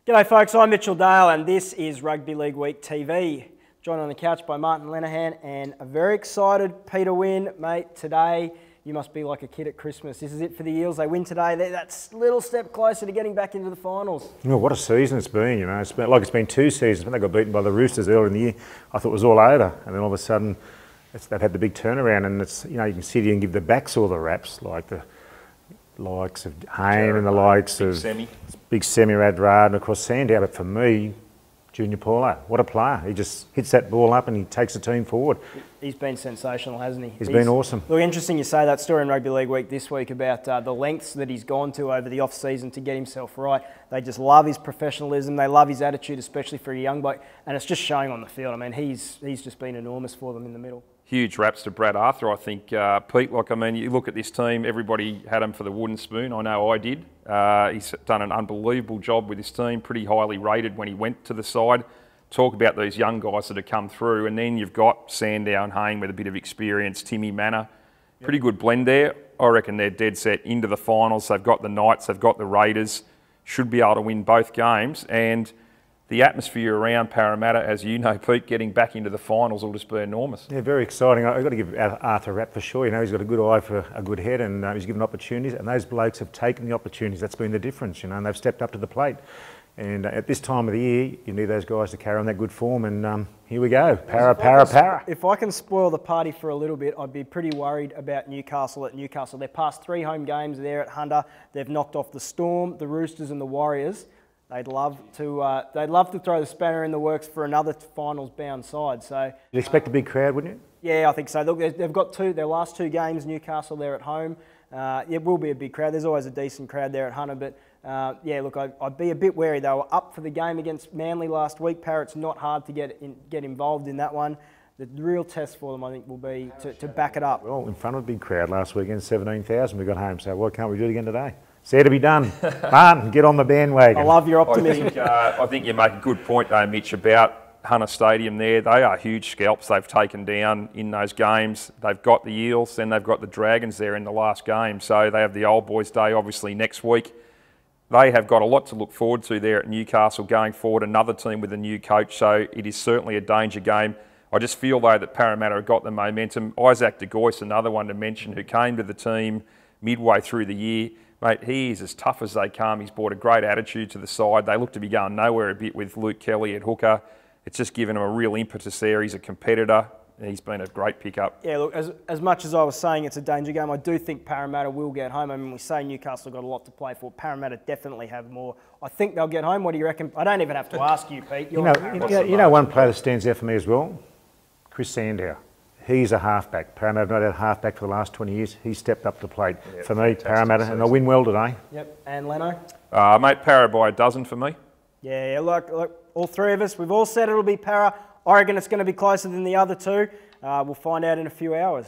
G'day folks, I'm Mitchell Dale and this is Rugby League Week TV. Joined on the couch by Martin Lenihan and a very excited Peter Wynn. Mate, today you must be like a kid at Christmas. This is it for the Eels. They win today. They're that little step closer to getting back into the finals. Oh, what a season it's been, you know. It's been 2 seasons. When they got beaten by the Roosters earlier in the year, I thought it was all over. And then all of a sudden, they've had the big turnaround and it's, you know, you can sit here and give the backs all the raps, like the likes of Hayne and the likes of Big Semi Radradra and of course Sandow. But for me, Junior Paulo, what a player. He just hits that ball up and he takes the team forward. He's been sensational, hasn't he? He's been awesome. Look, interesting you say that story in Rugby League Week this week about the lengths that he's gone to over the off-season to get himself right. They just love his professionalism. They love his attitude, especially for a young bloke. And it's just showing on the field. I mean, he's just been enormous for them in the middle. Huge raps to Brad Arthur, I think, Pete. Like, I mean, you look at this team, everybody had him for the wooden spoon. I know I did. He's done an unbelievable job with his team, pretty highly rated when he went to the side. Talk about these young guys that have come through, and then you've got Sandow and Hayne with a bit of experience, Timmy Manor. Pretty good blend there. I reckon they're dead set into the finals. They've got the Knights, they've got the Raiders. Should be able to win both games. And the atmosphere around Parramatta, as you know, Pete, getting back into the finals will just be enormous. Yeah, very exciting. I've got to give Arthur a rap for sure. You know, he's got a good eye for a good head and he's given opportunities, and those blokes have taken the opportunities. That's been the difference, you know, and they've stepped up to the plate. And at this time of the year, you need those guys to carry on that good form, and here we go. Para. If I can spoil the party for a little bit, I'd be pretty worried about Newcastle at Newcastle. They're past 3 home games there at Hunter. They've knocked off the Storm, the Roosters and the Warriors. They'd love to throw the spanner in the works for another finals-bound side. So you'd expect a big crowd, wouldn't you? Yeah, I think so. Look, they've got their last 2 games, Newcastle, they're at home. It will be a big crowd. There's always a decent crowd there at Hunter, but yeah, look, I'd be a bit wary. They were up for the game against Manly last week. Parrott's not hard to get involved in that one. The real test for them, I think, will be to back it up. Well, in front of a big crowd last weekend, 17,000 we got home, so why can't we do it again today? It's there to be done. Martin, get on the bandwagon. I love your optimism. I think you make a good point though, Mitch, about Hunter Stadium there. They are huge scalps they've taken down in those games. They've got the Eels, then they've got the Dragons there in the last game. So they have the Old Boys Day obviously next week. They have got a lot to look forward to there at Newcastle going forward, another team with a new coach, so it is certainly a danger game. I just feel though that Parramatta have got the momentum. Isaac de Gois, another one to mention, who came to the team midway through the year. Mate, he is as tough as they come. He's brought a great attitude to the side. They look to be going nowhere a bit with Luke Kelly at hooker. It's just given him a real impetus there. He's a competitor. He's been a great pickup. Yeah, look, as much as I was saying it's a danger game, I do think Parramatta will get home. I mean, we say Newcastle got a lot to play for. Parramatta definitely have more. I think they'll get home. What do you reckon? I don't even have to ask you, Pete. You know one player that stands out for me as well? Chris Sandow. He's a halfback. Parramatta have not had a halfback for the last 20 years. He stepped up to the plate. Yep, for me, Parramatta, and they'll win well today. Yep, and Leno? Mate, Para by a dozen for me. Yeah, look, all 3 of us, we've all said it'll be Para. I reckon it's going to be closer than the other 2. We'll find out in a few hours.